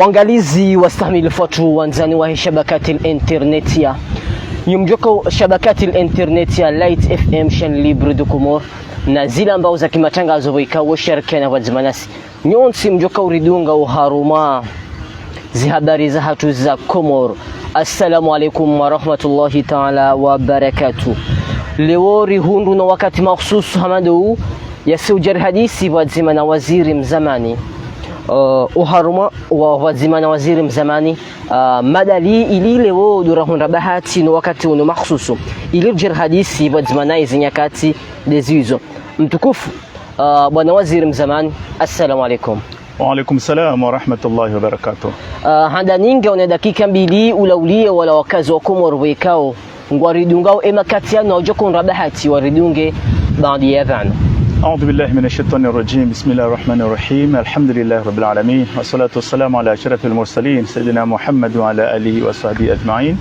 Waangalizi wastahimili fuatu wanzani wa shabakati الانترنت ya yumjoko shabakati الانترنت ya Light FM Chaîne Libre de Comores na zile ambao za kimatangazo wikawo shirikana wadzimanasi nyonsi mjoka uridunga uharuma zihabari za hatu za Comores. Assalamu alaikum wa rahmatullahi ta'ala wa barakatuh. Leo rihundu na wakati mahsusu hamadu yasiujari hadisi wadzimana waziri mzamani uharuma wa wazimana waziri mzamani madali ili leo durahunda bahati no wakati uno mahsusu ili ujir hadisi wazimana izi nyakati dezizo mtukufu. Bwana waziri mzamani, assalamu alaikum. Wa alaikum salam wa rahmatullahi wa barakatuh. Handa ninge una dakika mbili ulaulie wala wakazi wa Comores wekao ngwaridungao emakati yano ujokon bahati waridunge baadhi ya vana. أعوذ بالله من الشيطان الرجيم. بسم الله الرحمن الرحيم. الحمد لله رب العالمين والصلاة والسلام على أشرف المرسلين سيدنا محمد وعلى آله وصحبه أجمعين.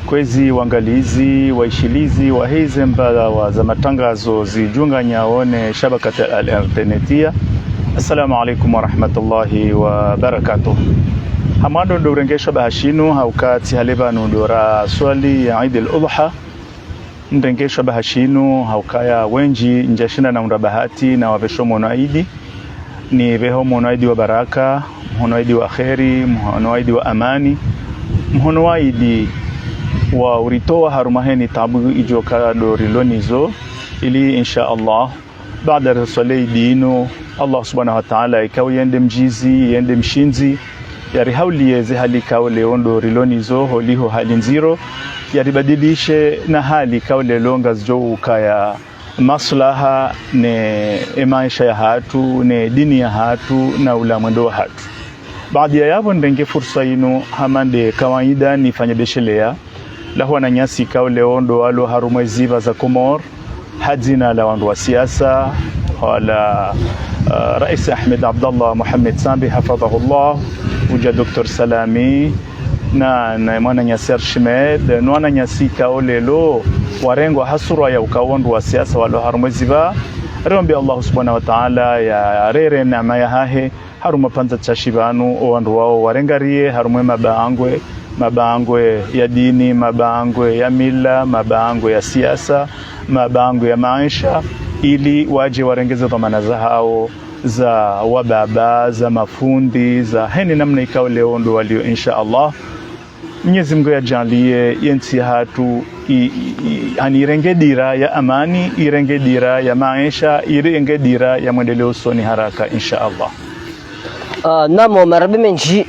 Kwezi wangalizi waishilizi waheze mbala wa za matangazo zijunga nyaone shabakati al-internetia. Assalamu alaikum wa rahmatullahi wa barakatuh. Hamado ndo urengesha bahashinu haukati haleba nundora swali ya Eid al-Adha. Ndengesha bahashinu haukaya wenji njashina na undabahati na wavesho monaidi ni veho monaidi wa baraka, monaidi wa kheri, monaidi wa amani, monaidi wa uritoa harumaheni tabu ijoka dorilonizo ili insha Allah baada rasuli dino Allah subhanahu wa ta'ala ikaw yende mjizi yende mshinzi yari haulieze halika leondo rilonizo holiho halinziro yaribadilishe na hali kaule longa zjouka ya maslaha ne maisha ya hatu ne dini ya hatu na ulamwendo wa hatu. Baadhi ya yapo ndenge fursa inu hamande kawaida nifanya beshelea lahu na nyasi kaule ondo alo harumweziva za Comores hadzina la wandu wa siasa wala Rais Ahmed Abdallah Mohamed Sambi hafadhahullah uja Dr. Salami na mwana nyasir Shimed nwana nyasika olelo warengo hasura ya ukawandu wa siasa walo harumweziva rombi Allah subhanahu wa ta'ala ya rere na maya hahe haruma panza chashibanu owandu wao warengarie harumwe mabangwe ya dini, mabangwe ya mila, mabangwe ya siasa, mabangwe ya maisha ili waje warengeze dhamana za hao za wababa za mafundi za heni namna ikao leo ndo walio insha Allah. Mwenyezi Mungu yajalie yensi hatu irenge dira ya amani, irenge dira ya maisha, irenge dira ya mwendeleo soni haraka insha Allah. Namo marabe menji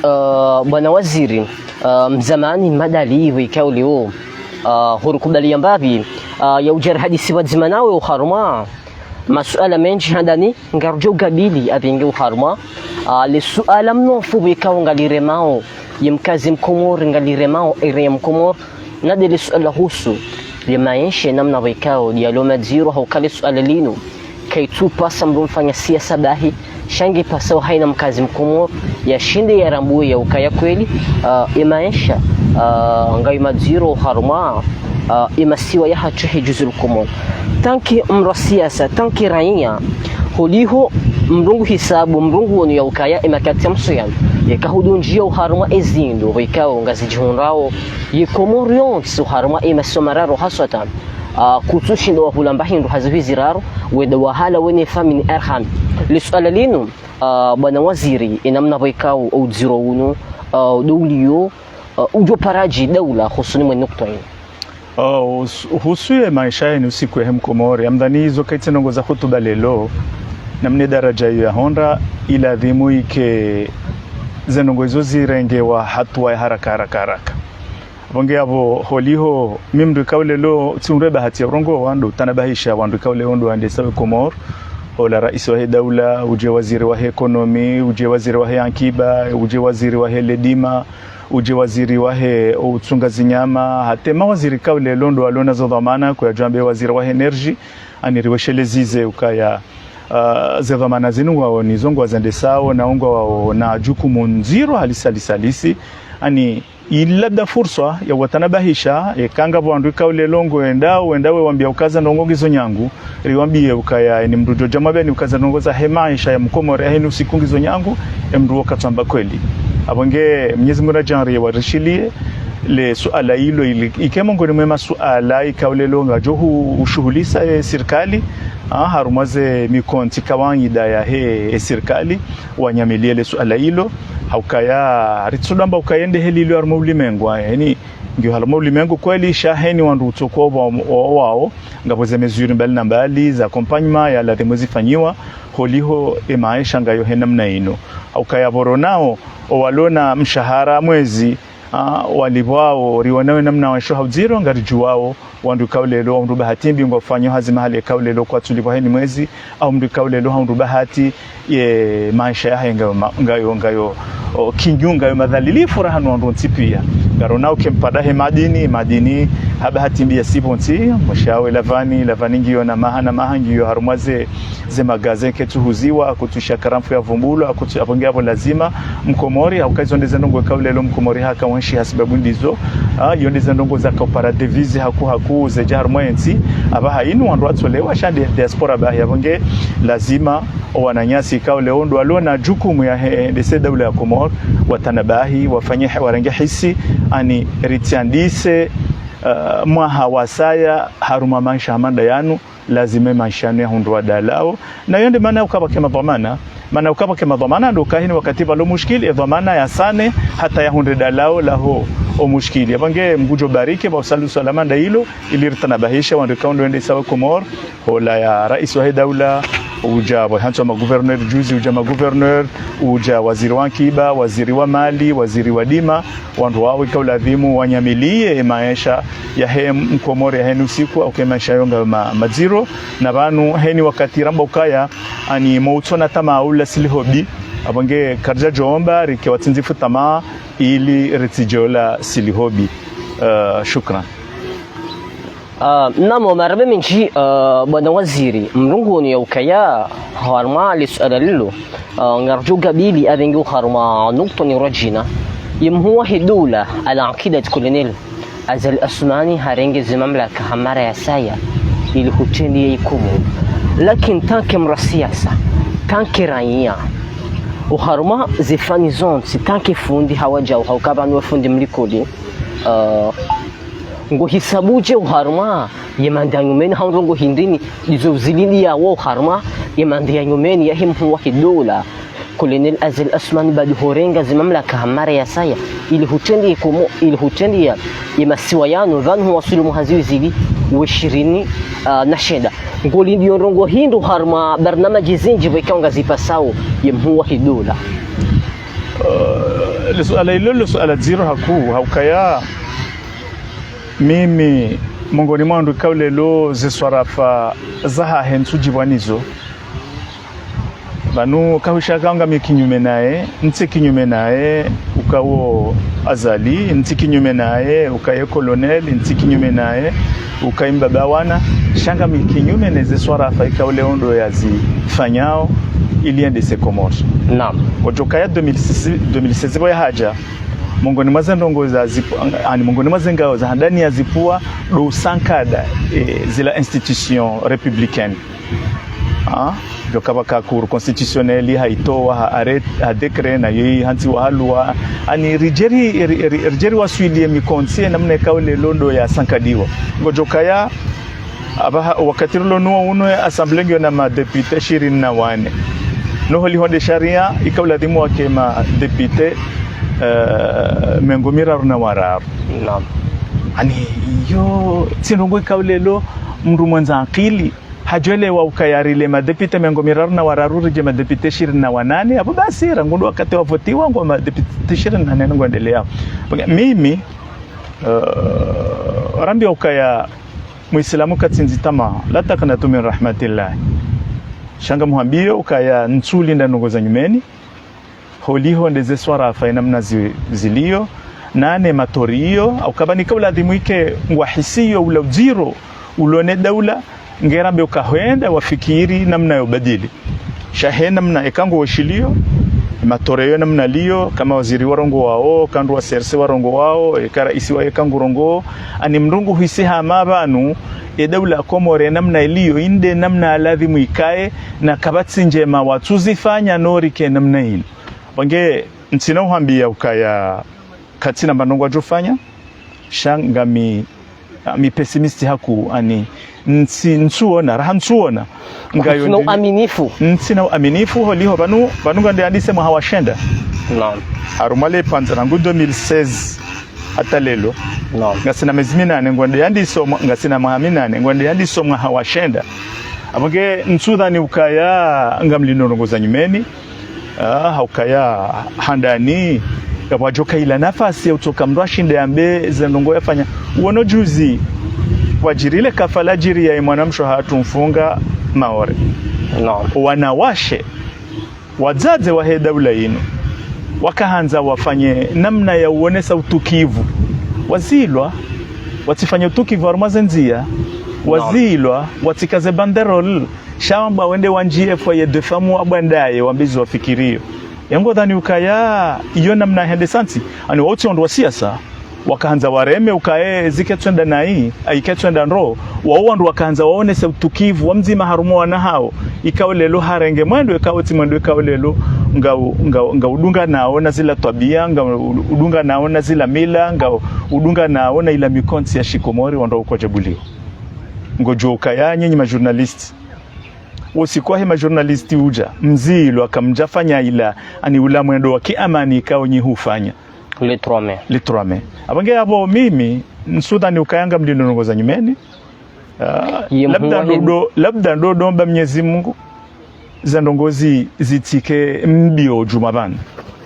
bwana waziri mzamani madali wikao leo hurukubali mbabi ya ujar hadisi wadzimanawe uharuma masuala menji handani ngarjo gabili abinge uharuma le suala mnofu wikao ngaliremao yimkazi Comores ngaliremao irem Comores nade le suala husu le maisha namna wikao dialo madziro haukali suala lino kaitu pasa mfanya siasa bahi shangi pasao haina mkazi Comores ya shinde ya rambu ya ukaya kweli imaisha ngai madziro haruma imasiwa ya hatuhi juzul Comores tanki mrasiasa tanki raia holiho mrungu hisabu mrungu wonu ya ukaya imakati msuyan yakahudunjia uharuma ezindo wikao ngazijunrao ye Comorians uharuma imasomararo haswatan kutushindo wa hulambahindu haziviziraro weda wahala wene famini arham lisuala linu bwana waziri inamna wikao au ziro uno dawliyo ujo paraji dawla husuni mwen nukta ino husuye maisha yenu siku ya Comores amdani hizo kaiti nongoza hutuba lelo namne daraja ya honda ila dhimu ike zenongo hizo zirenge wa hatua ya haraka bonge abo holiho mimdu kaulelo tsunre bahati ya rongo wandu tanabahisha wandu kaule ondo ande sawe Comores ola rais wa dawla uje waziri wa ekonomi uje waziri wa akiba uje waziri wa ledima uje waziri wa utsungazi nyama hate mawaziri kaule londo alona zo dhamana kwa jambe waziri wa energy aniriweshelezize ukaya za dhamana zinu wao nizongo wazande sawa na ongwa wao na jukumu nziro halisi ani ilabda fursa ya watanabahisha kanga bwandu kaule longo endawe wambia ukaza ndongogizo nyangu riwambie ukaya ni mrujo jamabe ni ukaza ndongoza hemaisha ya Comores henu sikungizo nyangu emruo katamba kweli abonge Mwenyezi Mungu janri warishilie le suala hilo ikemo ngoni mwema suala ikaulelo ngajohu ushughulisa serikali harumaze mikonti kawaida ya serikali wanyamilie le suala hilo haukaya ritsudamba ukaende helilo armo ulimengwa yani ndio harmo ulimengu kweli shaheni wandu utoko wao ngapoze mesure mbali na mbali za accompagnement ya la demozifanywa holiho maisha ngayo henamna ino haukaya boronao walona mshahara mwezi walibwao riwanawe namna wa shoha zero ngarijuwao wandu kaulelo wandu bahati mbingo fanyo hazima hali kaulelo kwa tulibwa heni mwezi au mdu kaulelo wandu bahati ye maisha ya ngayo kinyunga yo madhalilifu rahanu wandu ntipia garona ukempada he madini habahati mbia sibonti mshawe lavani ngiyo na maha ngiyo harumaze ze magaze ketu huziwa akutusha karamfu ya vumbulo akutuabongea hapo lazima mkomori au kaizondeza ndongo kaulelo mkomori haka wanshi hasibabu ndizo yondeza ndongo za kopara devise haku ze jarmoensi abaha inu wandu atolewa shande diaspora bahi abonge lazima wananyasi kaulelo ndo alona jukumu ya ndese dawla ya Komor watanabahi wafanye warange hisi ani ritiandise mwaha wasaya haruma maisha amanda yanu lazime maishane hundwa dalao na yonde maana ukaba kema dhamana ndo kahini wakati balo mushkili dhamana ya sane hata ya hunde dalao laho o mushkili abange mgujo barike ba usalu salama nda hilo ilirtanabahisha wande kaundo ende sawa Komor hola ya rais wa daula uja hancho ma gouverneur juzi uja ma gouverneur uja waziri wa kiba waziri wa mali waziri wa dima wandu wao ikaulazimu wanyamilie maisha ya mkomori ya usiku au maisha yonga maziro na banu heni wakati ramba ukaya ani moutona tama ula silihobi abange karja jomba rike watinzifu tama ili retijola silihobi shukran. Namo marabe minji bwana waziri mrunguni ya ukaya harma lisuala lilo ngarju gabili abengu harma nuktoni rajina yemhuwa dola ala akidat kolonel azal asmani harengezi mamlaka hamara ya saya ili kutendi yikumu lakin tanke mrasiasa tanke raia uharma zifani zonsi tanke fundi hawaja haukabani wafundi mlikodi ngo hisabuje uharma yemandanyumeni haungo hindini dizo zilili ya wo harma yemandanyumeni yahimhu wa dola kolonel azal asmani badi horenga zimamlaka hamara ya saya ili hutendi ya yemasiwayano vanhu wasulu muhaziwi zili و20 نشيدا نقول يديون رونغو هندو هارما برنامج زنجي بيكونغا زيباساو يمهو هدولا السؤال hilo suala zero haukaya mimi mongoni mwandu kaulelo ziswarafa zaha hensujibwanizo banu kahishakanga mikinyume naye nti kinyume naye ukawo azali nti kinyume naye ukaye colonel nti kinyume naye ukaimba bawana shanga mikinyume neze swarafa ikaule ondo yazifanyao iliende se Komori. Naam. Kutoka ya 2016 ya haja mongoni mazendongo za ani mongoni mazengao za ndani ya zipua do sankada zila institution républicaine. Jokabaka cour constitutionnelle haitoa ha decret na yeye hanti wahalwa ani rijeri waswili mikonsi namne kaule londo ya sankadiwa ngojokaya abaha wakati lono uno assemblée na ma député 24 no holi honde sharia ikawla dimu wake ma député mengomira na warar. Naam. Ani yo tinongo kaulelo mndu mwanza akili hajwele wa ukayarile madepite mengomiraru na wararuri je madepite 28 hapo basi rangundu wakati wa voti wangu madepite 28 ngoendelea mimi rambi ukaya muislamu katsinzi tama la taknatu min rahmatillah shanga muhambio ukaya ntsuli ndanongo za nyumeni holiho ndeze swara fa namna zilio nane matorio au kabani kaula dhimuike ngwahisiyo ula zero ulone daula ngerambe ukahwenda wafikiri namna yobadili shahe namna ekango washilio matoreo namna liyo kama waziri warongo wao kandu wa serse warongo wao ekara isi wa ekango rongo ani mrungu hisiha mabanu daula Komore namna iliyo inde namna aladhimu ikae na kabatsi njema watuzifanya nori ke namna hili wange ntina uhambia ukaya katina manongo ajofanya shanga mi pesimisti haku ani nsuona raha nsuona ngayo ntina aminifu holiho banu ngande andise mwa hawashenda naam arumale panza ngo 2016 hata lelo naam ngasina mezimina ngwande yandiso ngasina mahamina ngwande yandiso mwa hawashenda abonge nsudani ukaya ngamlinorongoza nyumeni haukaya handani yabajoka ila nafasi ya utoka mrashinde yambe zendongo yafanya uono juzi wajirile kafala jiri ya mwanamsho hatumfunga maore wanawashe wazaze wa daula ino wakahanza wafanye namna ya uonesa utukivu wazilwa watifanye utukivu arumazenzia wazilwa watikaze banderol shamba wende wanjie fwa ye defamu abandaye wambizi wafikirio yango dhani ukaya iyo namna hende santi ani wote ndo siasa wakaanza wareme ukae ziketwenda nai aiketwenda ndo wao ndo wakaanza waone se utukivu wamzima harumo na hao ikawa lelo harenge mwendo ikawa timwendo ikawa lelo nga udunga naona zila tabia nga udunga naona zila mila nga udunga naona ila mikonsi ya shikomori ndo uko jabulio ngojo ukaya nyinyi majournalisti usikuwa hema journalisti uja mzilo akamjafanya ila ani ula mwendo wa kiamani kao nyi hufanya litrome abange abo mimi nsudani ukayanga mlinongoza nyumeni labda ndo domba Mwenyezi Mungu za ndongozi zitike mbio jumabana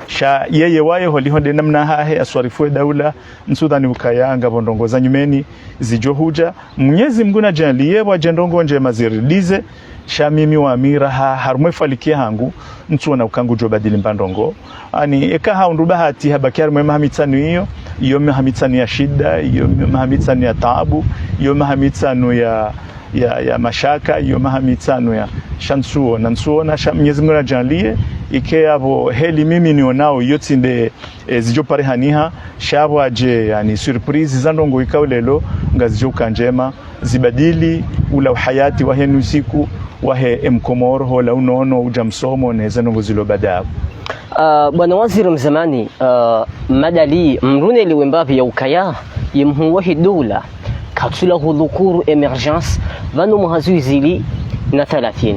sha yeye waye holihonde namna hahe aswarifwe daula nsudani ukayanga bondongoza nyumeni zijohuja Mwenyezi Mungu na jaliye wa jendongo nje maziridize sha mimi wa amira harumwe falikia hangu ntuona ukangu jobadili mbandongo ani eka haundu bahati habakiari mwe mahamitanu iyo mahamitanu ya shida iyo mahamitanu ya taabu iyo mahamitanu ya mashaka iyo mahamitanu ya shansuo na nsuo na Mwenyezi Mungu na jalie ike abo heli mimi nionao yotinde zijo pare haniha shabo aje yani surprise zandongo ikao lelo ngazijo kanjema zibadili ula hayati wa henu siku wahe mkomoro hola unono ujamsomo neza novuzilo badao bwana waziri mzamani madali mrune liwembavi ya ukaya yemhuwahi dola katula hudhukuru emergence vanu muhazuizili na 30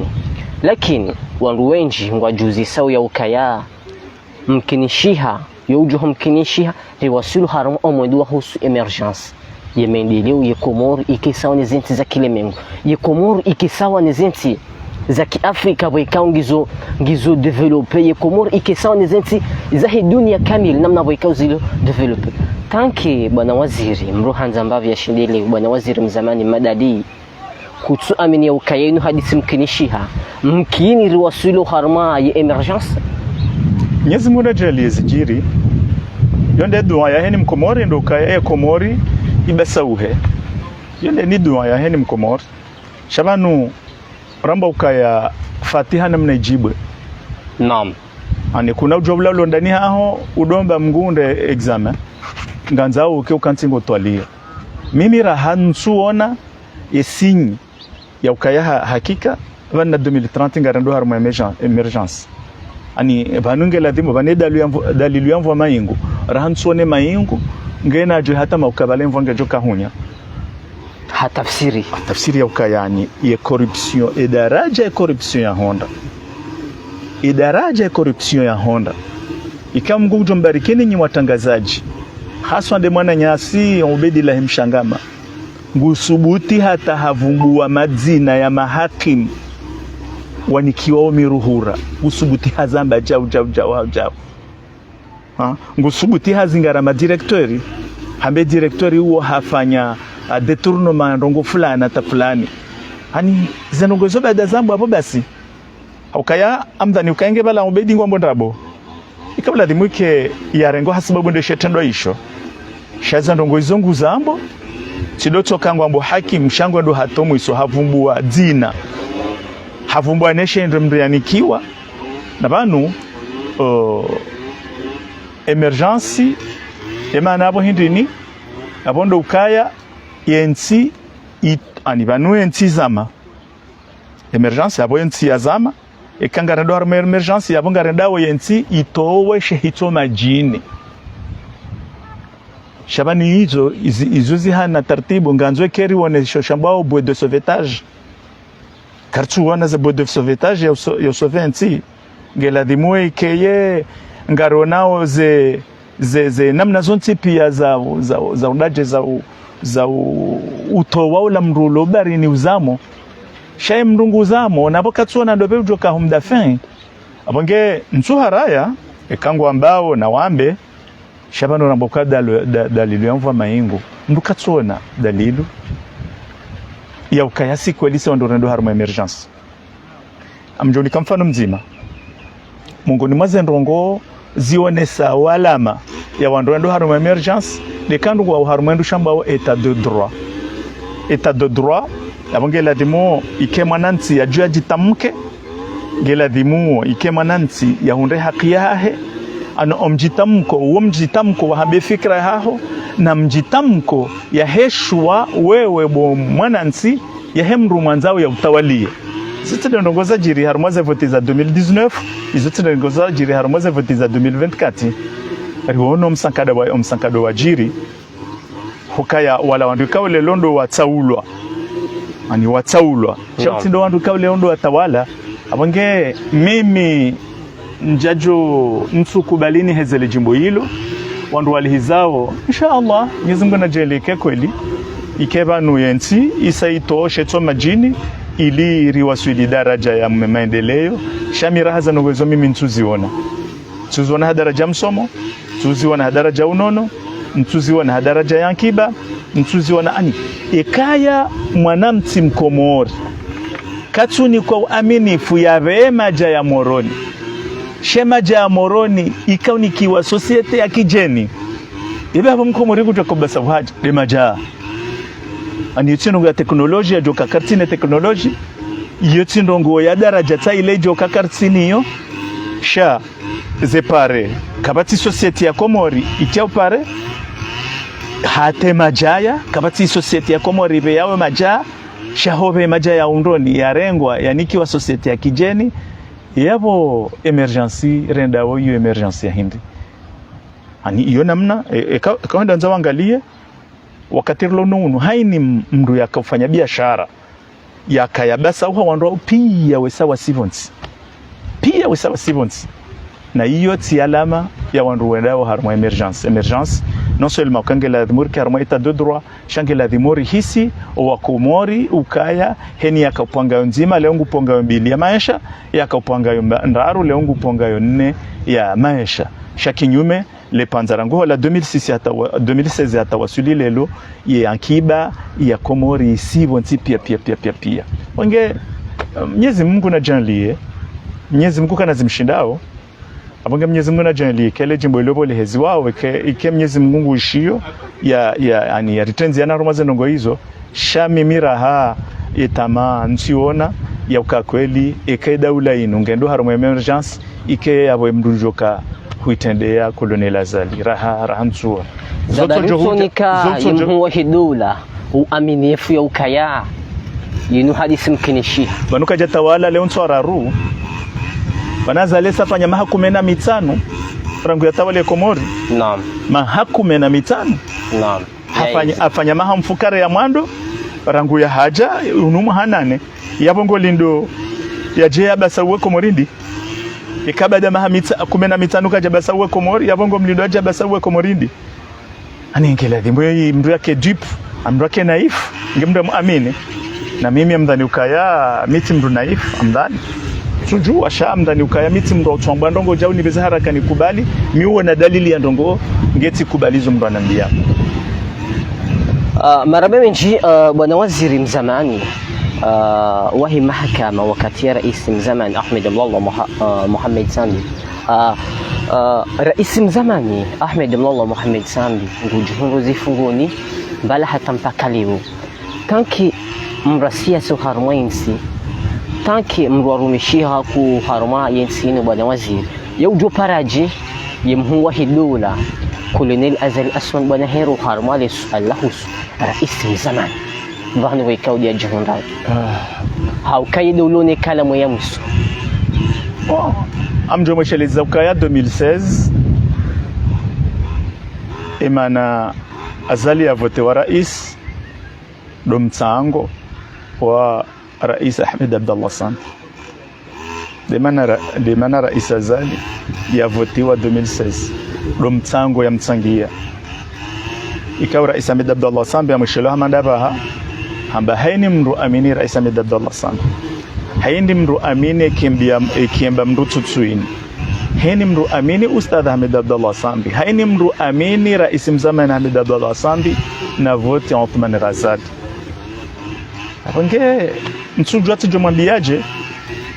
lakini waruwenji ngwajuzi sawa ya ukaya mkinishiha yaujuhu mkinishiha riwasilu haramu omwedua husu emergence yemendeleo yekomoro ikisawa ni zinti za kilemengu yekomoro ikisawa ni zinti za kiafrika bwekao ngizo develope yekomoro ikisawa ni zinti za hii dunia kamili namna bwekao zilo develope tanki bwana waziri mruhanza ambavyo yashindele bwana waziri mzamani madadi kutsu amini ya ukayenu hadisi mkinishiha mkini riwasilu harma ye emergence Mwenyezi Mungu ajalie zijiri yonde dua ya heni mkomori ndo ukaya ya komori ibesauhe yonde ni dua ya heni mkomori shabanu ramba ukaya fatiha namna ijibwe naam ani kuna ujobla londani haho udomba mgunde examen nganzao uke ukantingo twalia mimi rahansuona esinyi ya ukaya hakika wana 2030 ngarando haruma emergence ani banunge ladimo dalilu yanvu maingu rahansuone maingu ngena jo hata maukabale mvonge jo kahunya tafsiri ya ukayani ya corruption idaraja ya corruption ya Honda ikamgu jombarikeni nyi watangazaji haswa nde mwana nyasi Ubedi la Mshangama ngusubuti hata havumbua madzina ya mahakim wanikiwao miruhura ngusubuti hazamba jau ngusubuti hazingara madirektori hambe direktori huo hafanya detournement ndongo fulani ata fulani hani zenongo zo bada zambu hapo basi ukaya amdani ukaenge bala Ubedi ngombo ndabo ikabla dimwike yarengo hasibabu ndo shetendo isho shaza ndongo izongu zambo chidoto kangwa mbo hakim shangwa ndo hatomu iso havumbua dina havumbua neshe ndemrianikiwa na banu emergency emana abo hindini abondo ukaya yensi ani banu yensi zama emergency abo yensi ya zama ikanga rendo harma emergency yabonga rendawo yensi itowe shehito majini shabani hizo zihana taratibu nganzwe keri wone shoshambao bois de sauvetage kartu wana za bois de sauvetage ya sauvensi ngela dimwe keye ngaronao ze namna zonti pia za udaje za utowa ula mrulo bari ni uzamo shay mrungu uzamo nabo katsona ndo bejo ka humda fin abonge nsuharaya ekango ambao na wambe shabano ramboka dalilu yamva maingu ndukatsona dalilu ya ukayasi kwelisa ndo harma emergence amjoni kamfano mzima Mungu ni mazendrongo zionesa walama ya wandoendo harma emergence de kandu kwa harma shambao état de droit abonge la dimo ikemanansi ya jua jitamke gela dimo ikemanansi ya hunde haki yahe ano omjitamko wa habe fikra haho na mjitamko ya heshwa wewe bo mwanansi ya hemru mwanzao ya utawalie zote ndongoza jiri harmoze vote za 2019 zote ndongoza jiri harmoze vote za 2024 riwono msankado wa jiri hukaya wala wanduka ule londo watsaulwa ani watsaulwa shauti ndo wanduka ule londo watawala abange mimi njajo nsukubalini hezele jimbo hilo wandu walihizao inshallah Mwenyezi Mungu anajeleke kweli ikebanu yensi isaito shetso majini ili riwasuli daraja ya maendeleo shamira haza nowezo mimi ntuziona daraja msomo tuziona daraja unono ntuziona daraja yankiba ntuziona ani ekaya mwanamti mkomori katuni kwa uaminifu ya vema ya moroni shema ja moroni ikaunikiwa societe ya kijeni ibe hapo mkomori kutokoba haja de maja ani yotino ya teknolojia joka kartine teknoloji yotino ngo ya daraja ta ile joka kartini yo sha zepare kabati societe ya komori ikiao pare hate majaya kabati societe ya komori be yawe maja shahobe maja ya undoni ya rengwa yaniki wa societe ya kijeni yabo emergency rendawo yu emergency ya hindi ani iyo namna kaenda nza wangalie wakati lonunu haini mndu ya kufanya biashara ya kayabasa uha wandu pia wesawa sivonsi na hiyo ti alama ya wandu wendawo harma emergence non seulement kangela dhimuri harma état de droit shangela dhimuri hisi wakomori ukaya heni yakapanga nzima leo nguponga mbili ya maisha yakapanga ndaru leo nguponga 4 ya maisha shakinyume le panzarango la 2016 hata wasuli lelo ye ankiba ya komori sivonsi pia wange Mwenyezi Mungu na janlie Mwenyezi Mungu kana zimshindao abonge Mwenyezi Mungu na janlie kele jimbo lobo lehezi wao ike Mwenyezi Mungu ushio ya ani ya returns ya narumaze ndongo hizo shami miraha etama nsiona ya ukakweli ike daula inu ngendo haruma emergence ike abo mdujoka huitendea Colonel Azali raha nzua zotonika yimhuwa hidula uaminifu ya ukaya yinu hadisi mkinishi banuka jatawala leo nswararu banazalesa fanya mahakumena mitano rangu ya tawala ya Komori naam mahakumena mitano naam afanya maha mfukare ya mwando rangu ya haja unumu hanane yabongo lindo ya jea basa uwe Komorindi ikabada mahamita 15 kaja basa uwe Komori yabongo mlindo aja basa uwe Komorindi ani ngela dhimbo yi mndu yake deep mndu yake naif ngemndu muamini na mimi amdhani ukaya miti mndu naif amdhani tujua sha mdhani ukaya miti mndu utwamba ndongo jau ni bezahara kanikubali miuwe na dalili ya ndongo ngeti kubalizo mndu anambia marabe menji bwana waziri mzamani wahi mahakama wakati ya rais mzamani Ahmed Abdallah Mohamed Sambi rais mzamani Ahmed Abdallah Mohamed Sambi ngujuhungu zifunguni mbala hata mpaka leo tanki mrasia so haruma yensi tanki mwarumishia ku haruma yensi ni bwana waziri yaujo paraji yemhuwa hidola Colonel Azali Aswan bwana hero haruma le Allahu rais mzamani vahani wikao dia jihundai haukai dulone kalamu ya musu amjo mwesheleza ukaya 2016 imana azali ya vote wa rais do mtsango wa rais Ahmed Abdallah Sambi de mana rais azali ya vote wa 2016 do mtsango ya mtsangia ikawa rais Ahmed Abdallah Sambi amshelo mandabaha hamba haini mru amini rais Ahmed Abdallah Sambi haini mru amini kiemba mru tutsuini haini mru amini ustadh Ahmed Abdallah Sambi haini mru amini rais mzamani Ahmed Abdallah Sambi na vote Othman Razad apange mtsujwa tijomwambiaje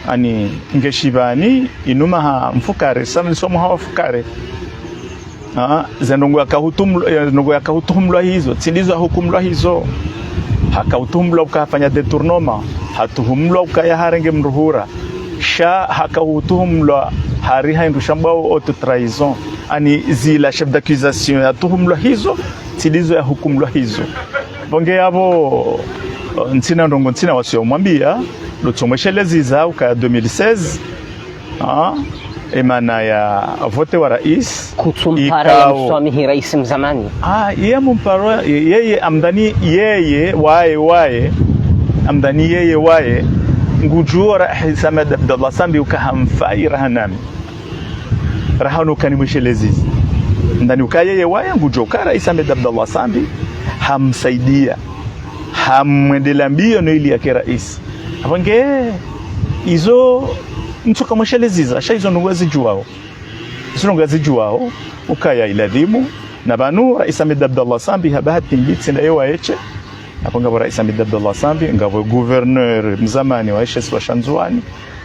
ani ngeshibani inuma ha mfukare sana nisomo hawa fukare zenongo yakahutumlwa hizo tsindizo hukumlwa hizo hakautumlwa ukafanya detournement hatuhumlwa ukayaharenge mruhura sha hakautumlwa hariha indushambao auto trahison ani zila chef d'accusation hatuhumlwa hizo tsindizo ya hukumlwa hizo bonge yabo ntsina ndongo ntsina wasio mwambia lutsomwesheleza uka 2016 emana ya vote wa rais kutumpara ya mswamihi rais mzamani yeye mumparo yeye amdani yeye wae amdani yeye wae ngujua rais Ahmed Abdallah Sambi ukahamfai rahanami rahanu kani mweshelezi ndani ukayeye wae ngujua ka rais Ahmed Abdallah Sambi hamsaidia hamwendela mbio no ili yake rais apange izo ntuka mwesheleziza sha izo nungazi juwao ukaya iladhimu na banu rais Ahmed Abdallah Sambi habahati mbitsi na yewa eche apanga rais Ahmed Abdallah Sambi ngabo gouverneur mzamani wa Eshes wa Shanzuani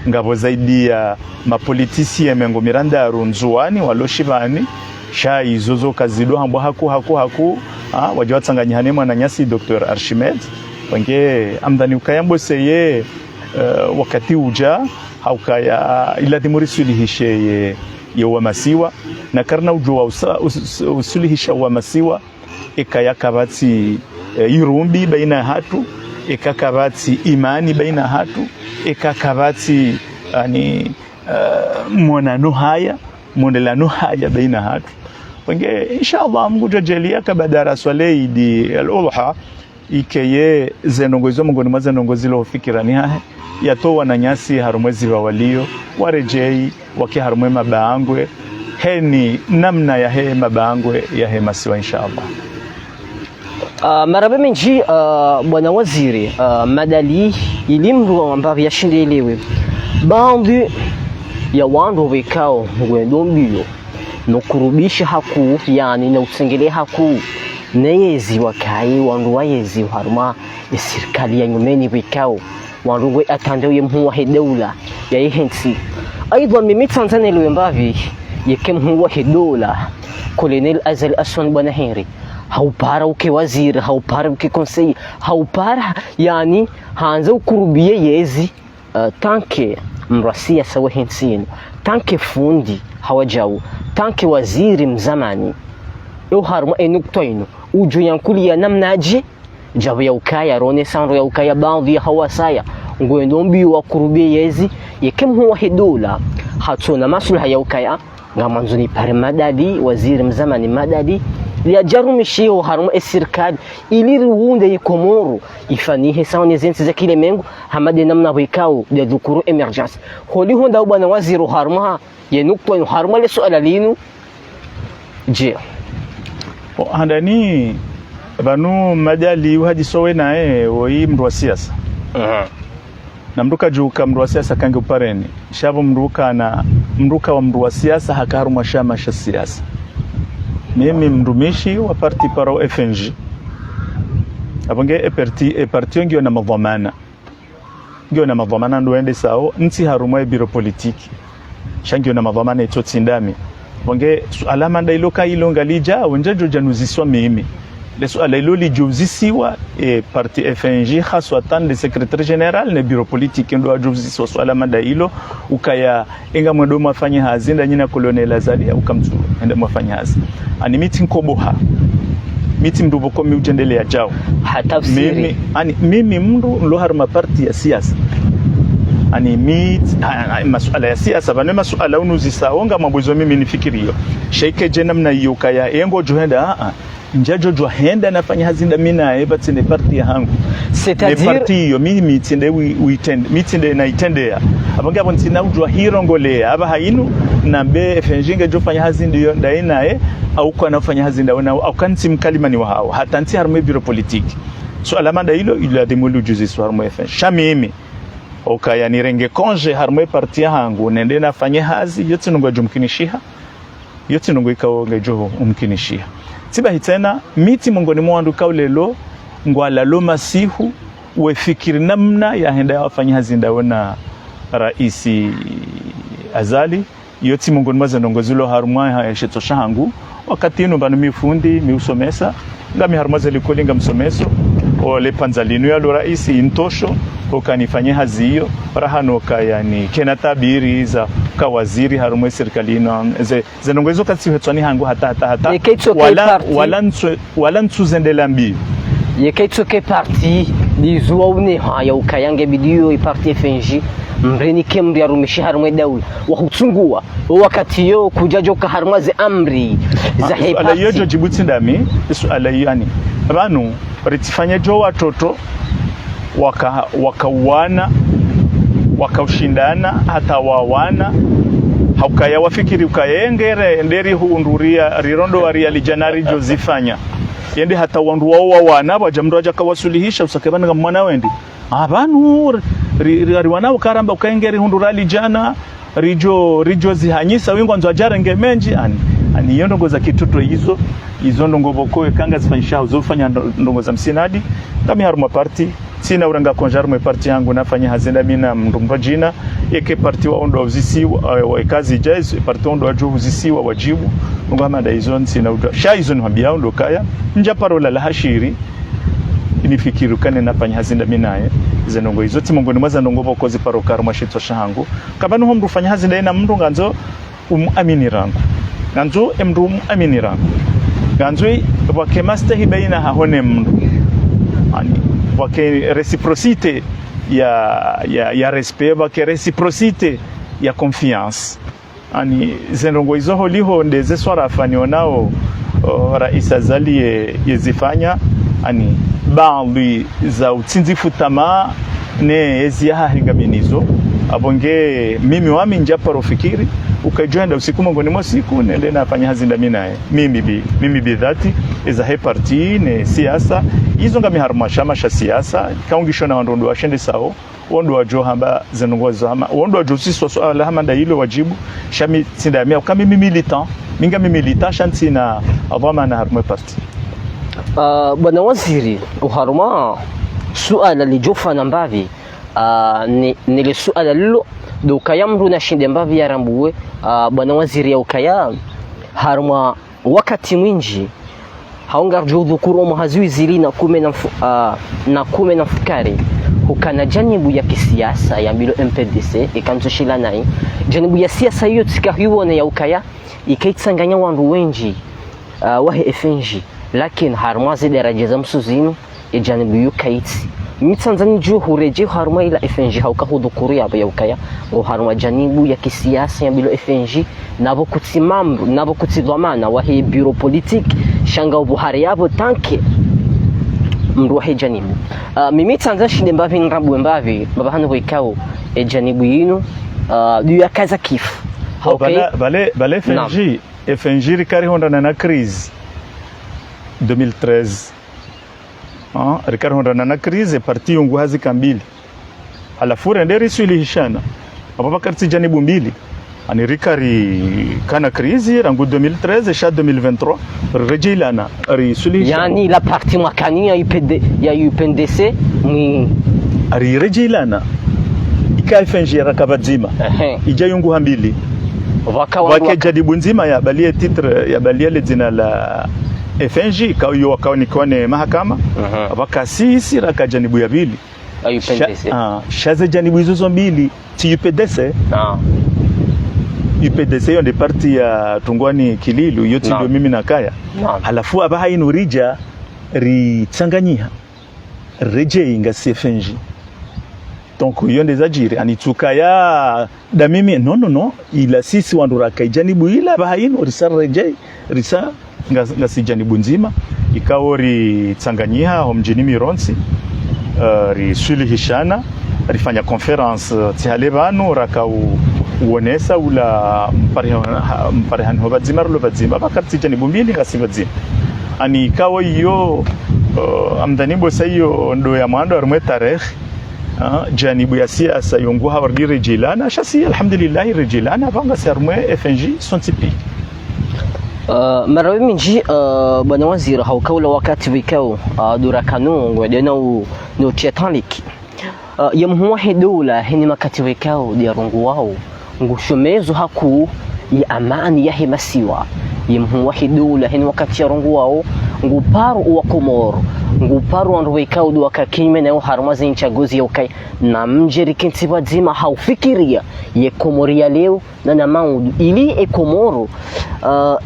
ngabo zaidi ya mapolitisi mengo Miranda Runzuani waloshibani sha izo zo kazido hambo haku wajawatsanganya hanema na nyasi Dr. Archimed wange amdani ukayambo seye wakati uja haukaya iladhimuri sulihishe ye wa masiwa na karna ujua usulihisha wa masiwa ikaya kabati irumbi baina hatu ikakabati imani baina hatu ikakabati ani monano haya baina hatu wange inshallah mguja jelia kabadara swalei di al-Udha ikeye zenongozo mungoni mwaza nongozilo fikirani hahe yatowa na nyasi harumwezi wa walio warejei waki harumwe mabaangwe heni namna ya he mabaangwe ya he masiwa inshallah. Marabe menji bwana waziri madali ilimru ambavyo yashindelewe baadhi ya wandu wekao ngwendo mbio no kurubisha haku yani na usengele haku neyezi wakai wandu wayezi haruma serikali ya nyumeni wekao wandu we atandewe mhuwa hedola ya ihensi aidha mimi Tanzania lwembavi yake mhuwa hedola Colonel Azali Aswan bwana Henry haupara uke waziri haupara uke konsei haupara yani hanza ukurubie yezi tanke mrasia sawa hensini tanke fundi hawajau tanke waziri mzamani yo haruma enuktoino uju yankuli ya namnaji jabu ya ukaya rone sanro ya ukaya baadhi ya hawasaya ngwendo mbi wa kurubie yezi yekem huwa hidola hatuna maslaha ya ukaya ngamanzuni pare madadi waziri mzamani madadi ya jarumishio haruma serikali ili ruunde ikomoro ifanihe sawa nezensi za kile mengu hamade namna wikao ya dhukuru emergency holi honda bwana waziri haruma yenukto haruma le swala linu je handani banu madali uhadi sowe nae woi mru wa siasa na mruka juka mru wa siasa kange upareni shabo mruka wa mru wa siasa hakaruma shama sha siasa mimi mrumishi wa parti para FNG abange parti ngio na madhamana ndoende sao nti harumwe biro politiki shangio na madhamana itotsindami abange alama ndailoka ilonga lija wenjajo januziswa mimi leso alailo lijuzisiwa parti FNG khaswatan le secrétaire général ne bureau politique ndo ajuzisiwa swala madailo ukaya inga mwedo mafanya hazinda nyina Colonel Azali ukamtu ende mafanya hazi ani meeting koboha meeting ndubo komi utendelea jao hatafsiri mimi mimi mndu ndo haruma parti ya siasa ani masuala ya siasa bana masuala unuzisaonga mambozo mimi nifikirio sheike je namna hiyo kaya engo johenda njajo johenda nafanya hazinda mina eba tsinde parti yangu c'est-à-dire parti hiyo mimi tsinde mitinde na itendea abange abo ntsina ujwa hirongolea aba hainu na be FNG jofanya hazinda hiyo ndaina au kwa nafanya hazinda wana au kanti mkalimani wa hao hata nti harme bureau politique so alamanda hilo ila demolu juzi so harme FNG shamimi okaya nirenge konje harme parti yangu nende nafanya hazi yote nungo jumkinishiha yote nungo ikaonge jo umkinishiha tiba hitena miti mongoni mwandu kaulelo ngwala lo masihu wefikiri namna ya henda wafanya hazinda wana raisi azali yote mongoni mwaza ndongozulo harumwa ya shetosha hangu wakati ino banu mifundi miusomesa ngami harumaza likolinga msomeso ole panzalinu ya lo raisi intosho ukanifanya hazi hiyo rahano kayani kenatabiri za kawaziri harumwe serikalino zenongozo kasi hetwani hangu hata wala nsuzendela mbi yekaitsoke parti dizuwa une haya ukayange bidio iparti FNG mreni kemri arumishi harumwe daula wakutungua wakati yo kujajo ka harmaze amri za hii parti ala yojo jibuti ndami ala yani banu ritifanya jo watoto wakawana wakaushindana hata wawana haukaya wafikiri ukayengere nderi huunduria rirondo wari alijanari jozifanya yende hata wandu wao wana bajamdo aja kawasulihisha usakebana nga mwana wendi abanu riwana ukaramba ukayengere hundura alijana rijo zihanyisa wingo nzo ajara ngemenji ani yondo za kituto hizo ndongo bokoe kanga zifanyisha uzofanya ndongo za msinadi kama haruma party sina uranga konjarme parti yangu nafanya hazenda mina mndumba jina eke parti wa ondo uzisi wa kazi jazz parti ondo aju uzisi wa wajibu ngama da izon sina udwa sha izon hambia ondo kaya nja parola la hashiri inifikiru kane nafanya hazenda minaye zenongo hizo timongoni mwaza ndongo bokozi parokar mashito shahangu kabanu homru fanya hazenda ina mndu nganzo amini rangu nganzo emru amini rangu nganzo bakemaste hibaina hahone mndu ani wake reciprocité ya respect wake reciprocité ya confiance ani zenongo hizo holiho ndeze swara afanyo nao rais azali yezifanya ani baadhi za utsinzifu tamaa ne eziaha hingaminizo abonge mimi wami njapa rofikiri ukajoenda usiku mongoni mwa siku nende nafanya hazinda minae mimi bidhati eza he parti ne siasa hizo ngami harumashama sha siasa kaungishona wandondo washende sao wondo wajo hamba zenongoza hama wondo wajo siswa swala hama nda hilo wajibu shami tindamia kama mimi militant shanti na avama na harume parti bwana waziri uharuma suala lijofa na mbavi nile suala lilo do kaya mru na shinde mbavi ya rambuwe bwana waziri ya ukaya haruma wakati mwinji haunga rjoudhu kuromo hazui zili na kume na fukari hukana janibu ya kisiasa ya mbilo MPDC ikamtoshila nai janibu ya siasa hiyo tika hiwone ya ukaya ikaitsanganya wandu wenji wahe FNG lakini harmazi daraja za msuzinu ya janibu yu kaiti mitsanzani juu hureje harma ila FNG hauka hudhukuru ya ukaya harma janibu ya kisiasa ya mbilo FNG nabo kutimamru nabo kutidhamana wahe bureau politique shanga ubuhari yabo tanke mru wahe janibu mimi tsanza shinde mbavi nrabu mbavi babahanu wikao janibu yinu du ya kaza kifu okay bale FNG rikari honda na crise 2013 rikari honda na crise parti yungu hazi kambili alafu renderi suilihishana ababakar janibu mbili ani rikari kana crise rangu 2013 sha 2023 rejilana risulihishana yani la parti mwakani ya UPNDC ni ari rejilana ika FNG rakabadzima ija yungu hambili wake jadibu nzima ya balie titre ya balie le jina la FNG kauyo wakaoni kone mahakama wakasisi raka janibu ya bili shaze janibu hizo mbili ti UPDC UPDC yo de parti ya Tungwani Kililu yote ndio mimi na Kaya halafu abaha inurija ritsanganyiha reje inga FNG donc yonde zajiri anituka ya da mimi no ila sisi wandu rakaijanibu ila bahayino risarejei risa ngasijanibu nzima ikawori tsanganyiha homjini Mironsi risulihishana rifanya conference tihale banu rakau uonesa ula mparehan ho badzima lo badzima bakati janibu mbili ngasibadzima ani ikawo iyo amdanibo sayo ndo ya mwando armwe tarehe janibu ya siasa yongu hawardi rejilana shasi alhamdulillah rejilana banga sermwe FNJ sontipi marawi minji bwana waziri haukawla wakati vikao dura kanungu wadena no tietanliki yamhuwahi dola hini makati vikao diarungu wao ngushomezo haku ya amani ya himasiwa yamhuwahi dola hini wakati ya rungu wao nguparu wa Komoro nguparu wandu wikao duwa kakime na uharumazi nchaguzi ya ukai na mjeri kinti wadzima haufikiria ye Komori ya leo na maudu ili Komoro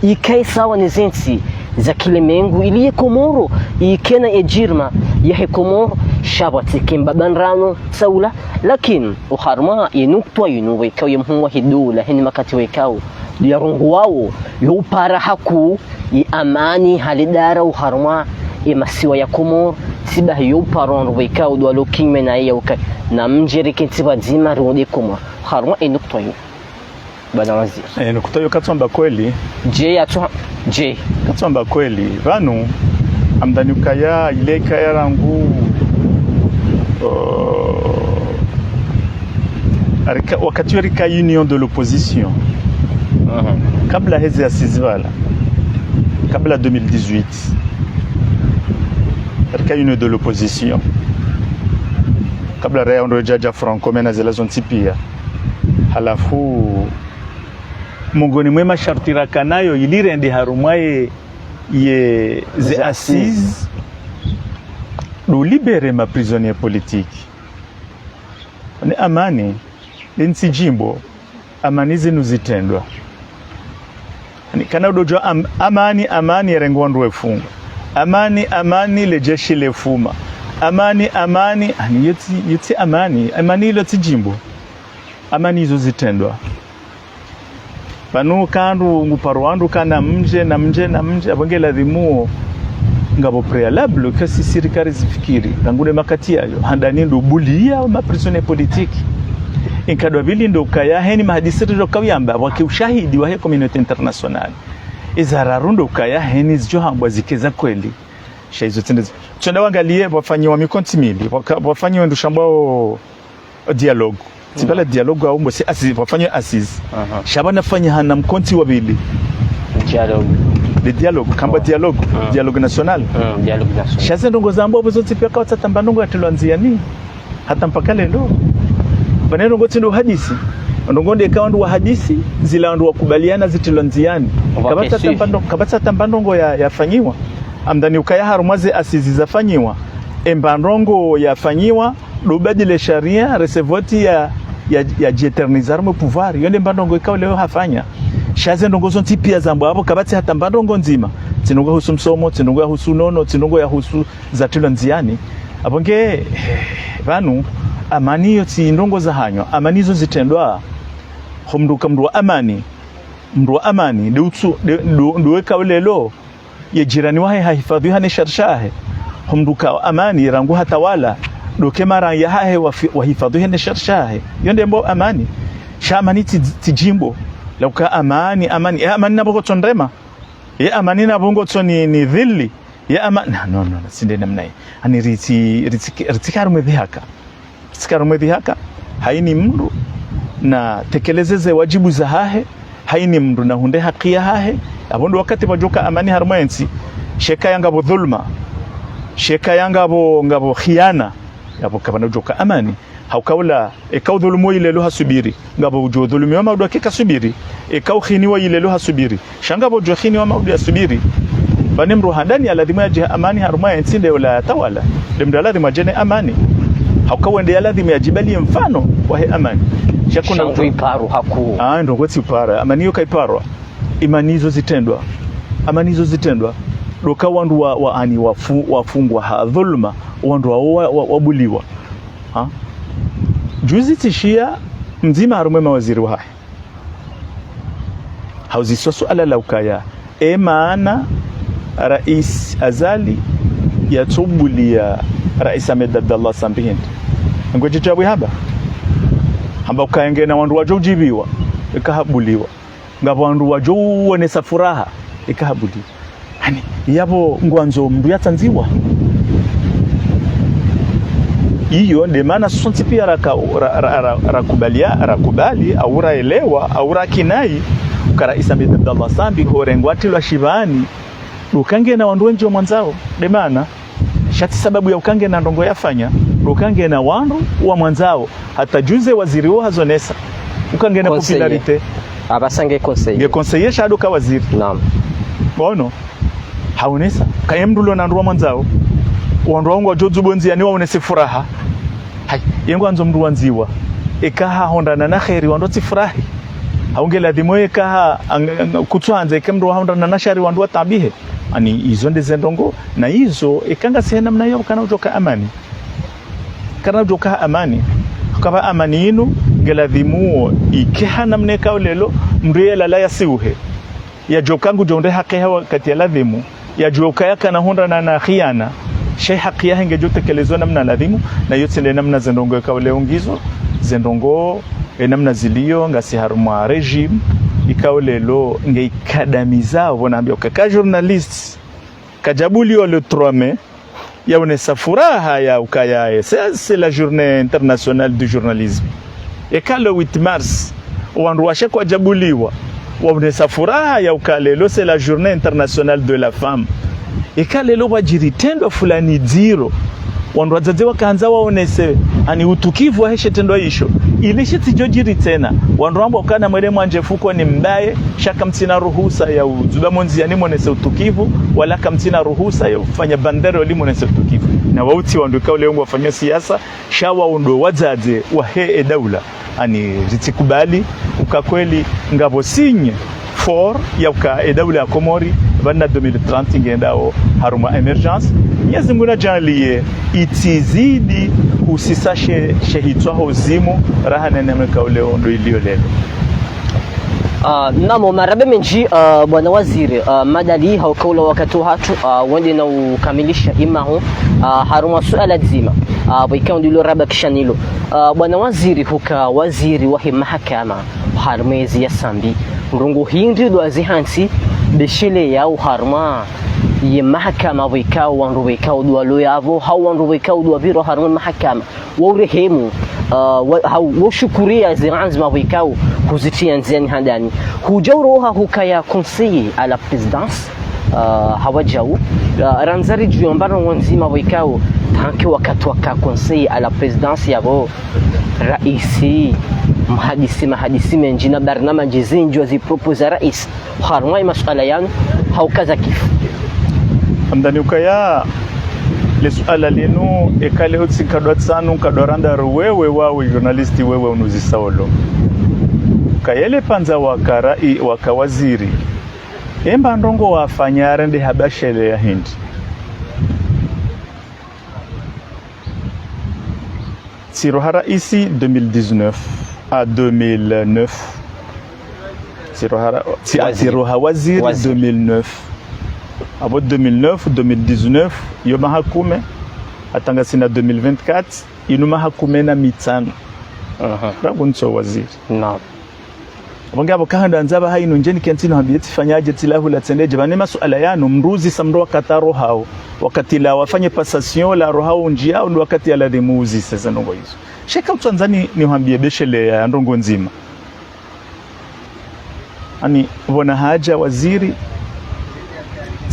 ikai sawa ni zinti za kilemengu ili Komoro ikena ejirma ya Komoro shabati kimbabanrano saula lakini uharuma yenuktua yunu wikao yamhuwa hidula hini makati wikao ya rungu wao yupara haku i amani halidara uharuma masiwa ya Komoro siba yuparon wikao dwalo kime na ya ukai na mjeri kinti wadzima rundi Komoro haruma inuktua yu bwana waziri nuktua yu katsomba kweli katsomba kweli vanu amdanuka ya ile kaya rangu wakati wa rika union de l'opposition kabla hezi ya Sizvala kabla 2018 rika union de l'opposition kabla rea ondo jaja franco mena zela zontipia halafu mongoni mwema sharti rakanayo ilire ndi harumaye ye ze assise do libere ma prisonnier politique ni amani linsi jimbo amani zinu zitendwa ni kana dojo amani erengo ndo efunga amani le jeshi le fuma amani ani yeti amani ile tijimbo amani hizo zitendwa panu kandu nguparwandu kana mje abonge ladhimuo ngabo prealable kasi sirikari zifikiri ngune makati yayo handani ndo bulia ma prisonnier politique inkadwa bili ndo kaya heni mahadisiri ndo kawiyamba wake ushahidi wa community international izararundo kaya heni zijo hambwa zikeza kweli shaizo tendezi twenda wangalie wafanyiwa mikonti mili wafanyiwa ndo shambao dialogue tibala dialogue au mbosi assise wafanyiwa assise shabana fanya hana mkonti wabili dialogue kamba dialogue national shaze ndongo zambo bozote pia kwa tatamba ndongo atulwanzia ni hata mpaka leo banero ngoti ndo hadisi ndongonde kawandu wa hadisi zila ndo wakubaliana zitilonziani kabata tambandongo yafanyiwa amdani ukaya harumaze asizi zafanyiwa embandongo yafanyiwa dobadile sharia resevoti ya jeternizar mo pouvoir yonde mbandongo ikaw leo hafanya shaze ndongo zonti pia zambo hapo kabati hata mbandongo nzima tinongo husu msomo tinongo ya husu nono tinongo ya husu zatilonziani abonge vanu amani yoti ndongo za hanywa amani zo zitendwa homduka mdu wa amani nduwe kaulelo ye jirani wahe hahifadhi hane sharshahe homduka amani rangu hatawala doke mara ya hahe wahifadhi hane sharshahe yonde mbo amani shamani tijimbo lauka amani nabongo tondrema ye amani nabongo toni ni dhilli ye amani no sinde namnai ani ritikaru medhihaka haini mndu na tekelezeze wajibu za hahe haini mndu na hunde haki ya hahe abondo wakati wajoka amani harmwensi sheka yanga bo dhulma sheka yanga bo khiana yabo kabana joka amani haukawla ekau dhulumu ile lo hasubiri ngabo ujo dhulumi wa maudu akika subiri ekau khini wa ile lo hasubiri shanga bo jo khini wa maudu asubiri banemro handani aladhima ya amani harmwensi ndio la tawala demda ladhima jene amani haukawende ya ladhima ya jibali mfano wa amani shakuna kuiparu haku ndo ngoti upara amani yo kaiparwa imanizo zitendwa doka wandu ani wafungwa ha dhulma wandu wabuliwa juzi tishia mzima harume mawaziri wa hauziso suala la ukaya maana rais azali yatubulia rais Ahmed Abdallah Sambihind ngoje chabu haba hamba ukaenge na wandu wajo jibiwa ikahabuliwa ngabo wandu wajo wonesa furaha ikahabuliwa hani yabo ngwanzo mndu yatanziwa hiyo ndio maana sonti pia rakubali au raelewa au rakinai ukara Rais Ahmed Abdallah Sambi horengwati lwa shivani ukange na wandu wenjo mwanzao de maana shati sababu ya ukange na ndongo yafanya ukange na wandu wa mwanzao hata juze waziri wao hazonesa ukange na popularite abasange conseiller shado ka waziri naam bono haonesa kayemdulo na ndu wa mwanzao wandu wangu wajozubonzi yani waonese furaha hai yengo anzo mndu wanziwa ekaha hondana na khairi wandu tifurahi haungela dhimoe kaha kutwanze kemdu hondana na shari wandu watabihe ani hizo ndeze ndongo na hizo ikanga sehena mna yo kana ujoka amani kaba amani inu ngela dhimuo ikehana mneka ulelo mriela la yasiuhe ya jokangu jonde haki hawa kati ya ladhimu ya joka yaka na hondana na khiana shay haki yake ngejotekelezwa namna ladhimu na yote ndio namna zendongo ikaoleongizo zendongo namna zilio ngasi harumwa regime ikaolelo ngeikadamiza wanaambia kaka journalist kajabulio le 3 mai yaonesa furaha ya ukayae c'est la journée internationale du journalisme et quand le 8 mars wandu washe kwa jabuliwa waonesa furaha ya ukalelo c'est la journée internationale de la femme ikalelo wajiritendo fulani zero wandu wazaze wakaanza waonese ani utukivu wa heshe tendo hisho ile shiti jojiri tena wandu wambo kana mwele mwanje fuko ni mbaye shaka mtina ruhusa ya uzuba monzi yani monese utukivu wala kamtina ruhusa ya kufanya bandero limonese utukivu na wauti wandu kaule wangu wafanya siasa shawa undo wazaze wa hee daula ani ritikubali ukakweli ngabo sinye for ya uka daula ya Komori banda 2030 ngendao haruma emergence Mwenyezi Mungu ajalie itizidi usisashe shehitwa hozimu raha nene kaule ondo ilio lelo. Namo marabe menji bwana waziri madali haukaula wakati hatu wende na ukamilisha imahu haruma suala zima wikao ndilo raba kishanilo bwana waziri huka waziri wa mahakama harumezi ya Sambi ndungu hindi do azihansi beshele ya haruma ye mahakama wikao wandu wikao dualo yavo hau wandu wikao duabiro haruma mahakama waurehemu washukuria ziranzima wikao kuzitia nziani handani hujauroha hukaya conseiller à la présidence hawajau ranzari juambaro wanzima wikao tanki wakati waka conseiller à la présidence yavo raisi mahadisi menjina barnamaji zinjwa zipropose rais harumai masuala yanu haukaza kifu amdani ukaya le suala lenu ekale hotsi kadwatsanu kadoranda wewe wawe journalisti wewe unuzisawolo kayele panza wakarai wakawaziri emba ndongo wafanyare ndi habashele ya hindi sirohara isi 2019 à 2009 siroha waziri 2009 abo 2009 2019 yo mahakume atanga sina 2024 inu mahakume na mitano rabunso waziri naam Wangabo kahanda nzaba haino njeni kentino habiyeti fanyaje tilahu la tendeje bane masuala yano mruzi samro wakataro hao wakati la wafanye passation la rohao njia ndo wakati ala demuzi sasa ndongo hizo sheka Tanzania ni hambie beshele ya ndongo nzima ani wana haja waziri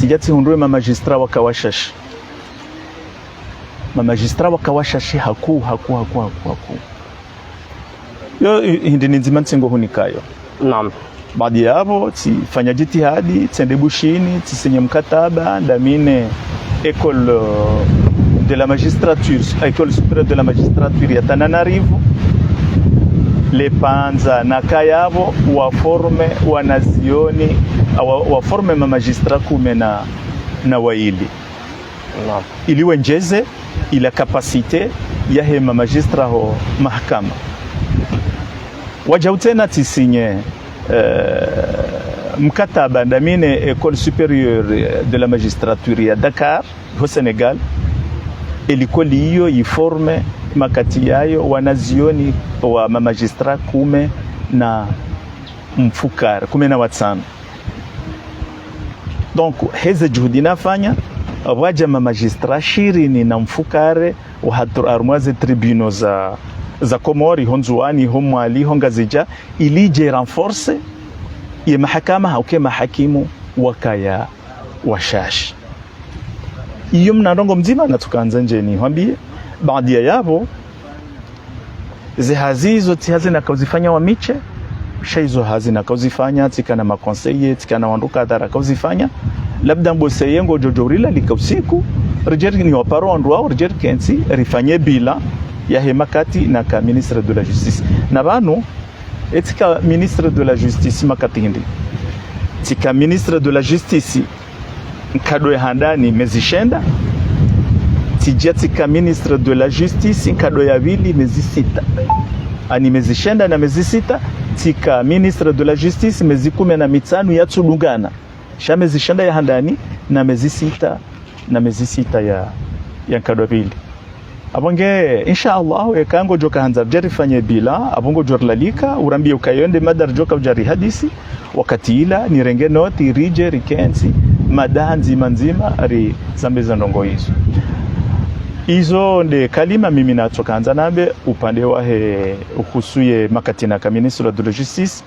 tijati hundwe ma magistrat wakawashashi haku yo hindi nzima nsingo hunikayo naam baadhi yao tifanya jitihadi tsende bushini tisenye mkataba ndamine école de la magistrature école supérieure de la magistrature ya Tananarivo le panza na kayabo waforme wanazioni waforme ma magistrat kume na waili naam ili wenjeze ila capacité yahe magistra ho mahakama wajautena tisinye mkataba ndamine École supérieure de la magistrature ya Dakar ho Senegal, ilikuwa hiyo iforme makati yayo wanazioni wa magistra kume na mfukara kume na watsano. Donc heze juhudi nafanya waja magistra shirini na mfukare wa armoise tribunaux za Komori honzuani homwali hongazija ilije renforce ya mahakama hauke mahakimu wakaya washashi iyo mnarongo mzima na tukaanza njeni hwambie baadhi yavo zihazizo tihazina kauzifanya wa miche shaizo hazina kauzifanya tika na makonseye tika na wanduka adhara kauzifanya labda mbose yengo jojorila likausiku rejeri ni waparo wanduwa rejeri kensi rifanye bila ya hemakati na ka ministre de la justice na banu etika ministre de la justice makati hindi tika ministre de la justice nkado ya handani mezishenda tijatika ministre de la justice nkado ya vili mezisita ani mezishenda na mezisita tika ministre de la justice mezikume na mitanu ya tsulungana sha mezishenda ya handani na mezisita ya nkado ya vili abonge inshallah ekango joka hanza jarifanye bila abongo jorlalika urambie ukayonde madar joka ujari hadisi wakati ila nirenge noti rije rikenzi madanzi manzima ari zambeza ndongo hizo nde kalima mimi natokanza nabe upande wahe ukusuye makatina ka ministre de la justice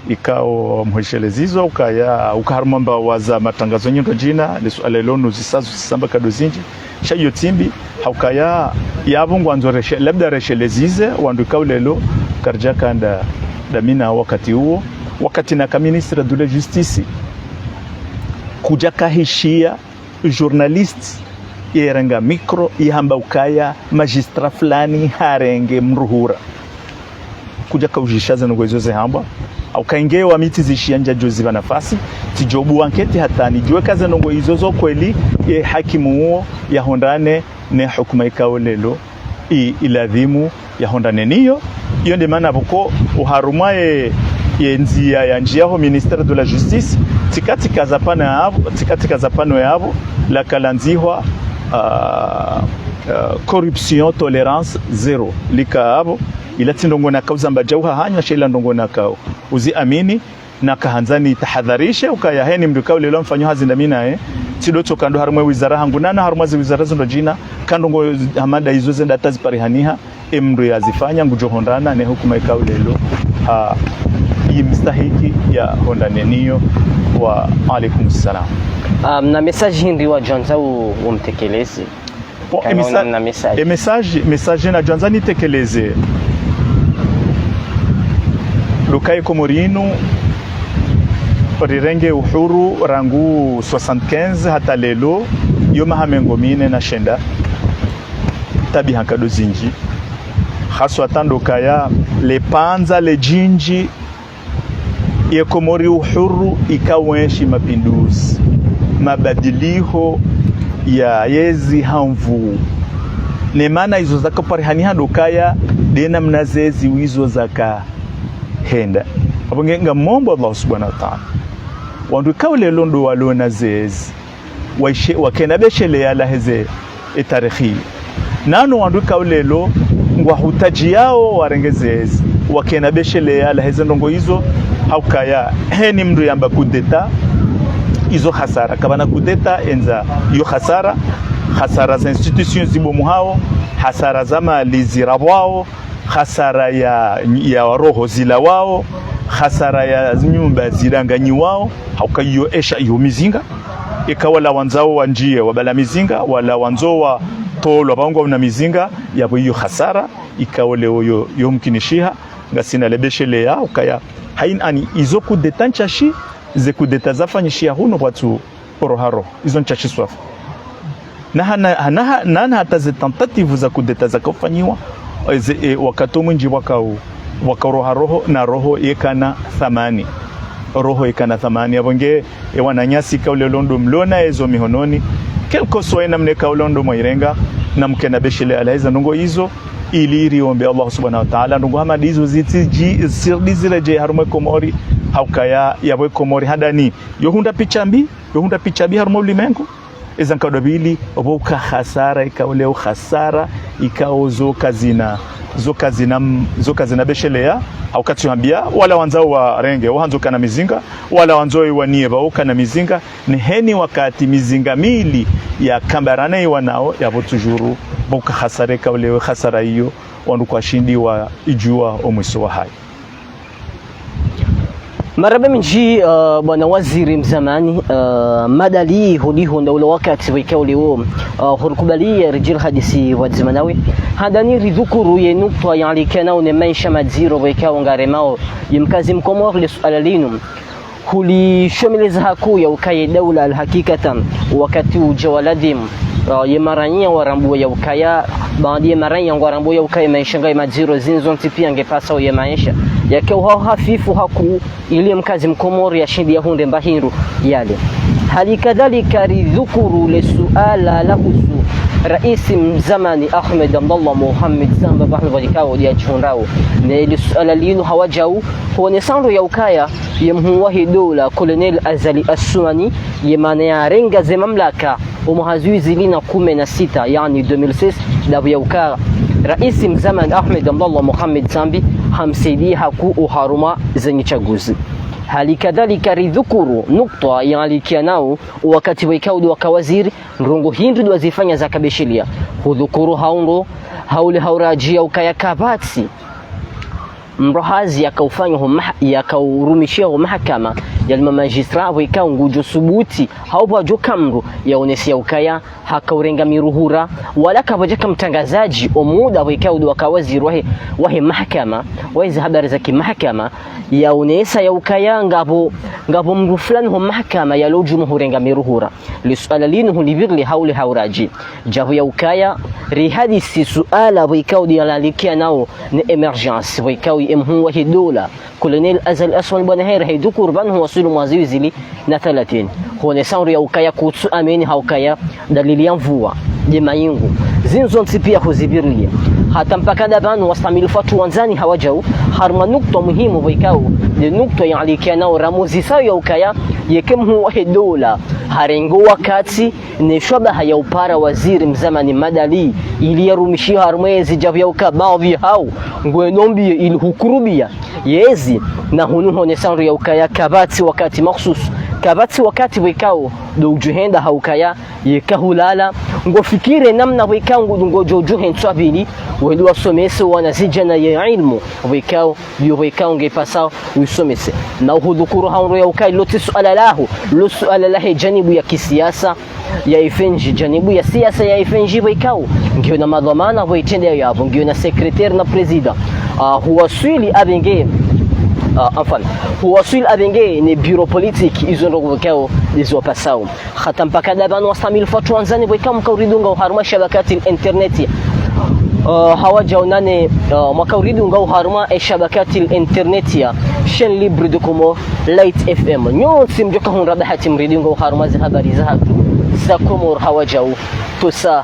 ikao mheshelezizo ukaharumamba waza matangazo nyingi jina lesualelonu zisazo samba kadozinji shayo timbi haukaya yabungu anzoreshe labda reshelezize wandu lelo karja kanda damina wakati huo wakati na ka ministre de la justice kuja kahishia journalist yerenga mikro ihamba ukaya magistra fulani harenge mruhura kuja kaujishaza ngozo ze hamba au kaingewa miti zishianja jozi va nafasi tijobu anketi hata nijue kaza ngo hizo zo kweli ye hakimu huo ya hondane ne hukuma ikao lelo iladhimu ya hondane niyo iyo ndio maana boko uharumaye yenzia ya njia ho ministère de la justice tikatika zapano yabo la kalanzihwa corruption tolérance zero likaabo ila tindongo na kauza mbajauha hanya shela ndongo na kao uzi amini na kahanzani tahadharisha ukayaheni mdukao lelo mfanyo hazindamina tidoto kando harumwe wizara hangu nana harumazi wizara zondo jina kandongo hamada hizo zenda taziparihaniha emru yazifanya ngujohondana ne hukuma ikao lelo mstahiki ya hondane niyo wa alaikum salam. Na message hindi wa Jonza umtekeleze. Na message na Jonza nitekeleze. Lukai Komorinu rirenge uhuru rangu 75 hata lelo yoma hamengomine na shenda tabi hankado zinji haswa tando kaya le panza le jinji ya Komori uhuru ikawenshi mapinduzi mabadiliho ya yezi hamvu ne maana hizo zaka parihaniha dokaya dena mnazezi wizo zaka henda abongenga mombo Allah subhanahu wa ta'ala wandu kawle londo walona zezi wakena beshele ya laheze etarikhi nano wandu kawle lo ngwa hutaji yao warengezezi wakena beshele ya laheze ndongo hizo haukaya heni mdu yamba kudeta izo hasara kabana kudeta enza yo hasara za institutions zibomu hao hasara za mali zirabwao hasara ya roho zila wao hasara ya nyumba zidanganyi wao haukayo esha iyo mizinga ikawala wanzao wanjie wabala mizinga wala wanzo wa tolo bango na mizinga yabo hiyo hasara ikawale yo mkinishiha ngasina lebeshele ya ukaya hain ani izo kudeta nchashi ze kudeta zafanyishia huno watu oroharo izo nchashi swafu na hata ze tentative za kudeta za kufanyiwa wakati mwingi wakaroharoho na roho yekana thamani abonge wananyasi kaule londo mlona ezo mihononi kelko soena mne kaulondo mwirenga na mkena beshele alaiza nungo hizo iliri ombe Allah subhanahu wa ta'ala nungo hama dizo zirdizireje harume komori haukaya yawe komori hadani yohunda pichambi harume ulimengu ezan kadobili oboka khasara ikauleo khasara ikaozo kazina beshelea au katuambia wala wanzao wa renge wahanzo kana mizinga wala wanzao wa nieba ukana mizinga ni heni wakati mizinga mili ya kambarane wanao yabo tujuru boka khasara ikauleo khasara hiyo wandu kwa shindi wa ijua omwiso wa hai. Maraba minji bwana waziri mzamani madali huliho nda ule wakati wikao leo hurkubalia rijil hadisi wa zamanawi hadani ridhukuru yenukta yani kana une maisha madziro wikao ngaremao yimkazi mkomor lisuala linu huli shomeleza haku ya ukaye daula alhakikatan wakati ujawaladim yemaranya warambu ya ukaya baadhi yemaranya warambu ya ukaya maisha ngai madziro zinzo ntipia ngepasa ya maisha yake hafifu haku ili mkazi mkomori ya shindi ya hunde mbahiru yale hali kadhalika ridhukuru lesuala lahusu raisi mzamani Ahmed Abdallah Mohamed Zamba bahna walikao ya chundao ne lesuala linu hawajau huone sanro ya ukaya yemhuwahi dola Colonel Azali Asumani yemane ya renga ze mamlaka umuhazuizi lina 16 yani 2006 dabu ya ukaya raisi mzamani Ahmed Abdallah Mohamed Zambi hamsaidii haku uharuma zenye chaguzi. Hali kadhalika ridhukuru nukta yalikia nao wakati waikaudi wakawaziri nrongo hindu duwazifanya za kabeshilia hudhukuru haundo haule haurajia ukaya kabati mrohazi yakaurumishia mahakama yalima majistra waikao ngujo subuti haupa jokamru yaonesia ukaya hakaurenga miruhura wala kabajaka mtangazaji omuda waikao wakawaziri wahe mahakama waizi habari za kimahakama yaonesa ya ukaya ngabo mru fulani ho mahakama yaloju muhurenga miruhura lisuala linu hulibirli haule hauraji jahu ya ukaya rihadisi suala waikao yalalikia nao ni emergence waikao emhuwa hidola Colonel Azal Aswan bwana hera hidukur banhu wasilu mwaziwizili na 30 huone sanru ya ukaya kutsu ameni haukaya dalili ya mvua jema yingu zinzo ntipia huzibirlia hata mpaka dabanu wastamil fatu wanzani hawajau harma nukta muhimu waikao ni nukta yalikia nao ramuzi sayo ya ukaya yekemhu wahidola harengo wakati ni shabaha ya upara waziri mzamani madali ili yarumishia harmezi javu ya ukabavi hao ngwenombi ili hukurubia yezi na hunu hone sanru ya ukaya kabati wakati maksus kabati wakati wikao do ujuhenda haukaya yekahulala ngofikire namna wikao ngojojuhen twabili welu wasomese wanazijana ya ilmu wikao dio wikao ngepasa usomese na hudhukuru hauro ya ukaya lote suala lahu lo suala lahe janibu ya kisiasa ya ifenji janibu ya siasa ya ifenji wikao ngio na madhamana waitende yabo ngio na sekretari na prezida huwasili abenge huwasili abenge ni bureau politique izo ndo wikao dizo pasao hata mpaka dabanu wastamil fatu wanzani wikao mkauridunga uharuma shabakati interneti hawajaonane makauridu uharuma shabakati interneti ya chaîne libre de Comores Light FM nyote mjoka hunrada hati mridunga uharuma za habari za Comores hawajau tusa